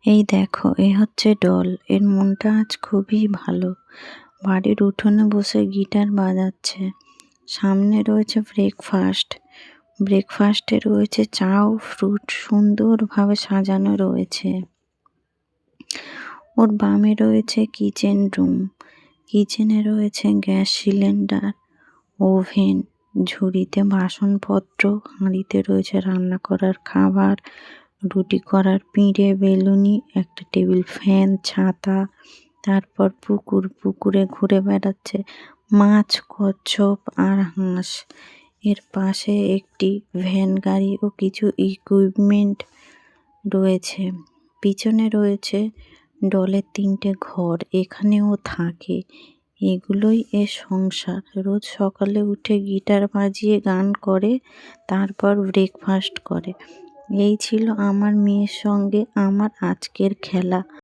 এই দেখো, এ হচ্ছে ডল। এর মনটা আজ খুবই ভালো। বাড়ির উঠোনে বসে গিটার বাজাচ্ছে। সামনে রয়েছে ব্রেকফাস্টে রয়েছে চাও, ফ্রুট সুন্দরভাবে সাজানো রয়েছে। ওর বামে রয়েছে কিচেন রুম। কিচেনে রয়েছে গ্যাস সিলিন্ডার, ওভেন, ঝুড়িতে বাসনপত্র, হাঁড়িতে রয়েছে রান্না করার খাবার, রুটি করার পিঁড়ে, বেলুনি, একটা টেবিল ফ্যান, ছাতা। তারপর পুকুরে ঘুরে বেড়াচ্ছে মাছ, কচ্ছপ আর হাঁস। এর পাশে একটি ভ্যান গাড়ি ও কিছু ইকুইপমেন্ট রয়েছে। পিছনে রয়েছে ডলের 3টে ঘর, এখানেও থাকে। এগুলোই এর সংসার। রোজ সকালে উঠে গিটার বাজিয়ে গান করে, তারপর ব্রেকফাস্ট করে। এই ছিল আমার মেয়ের সঙ্গে আমার আজকের খেলা।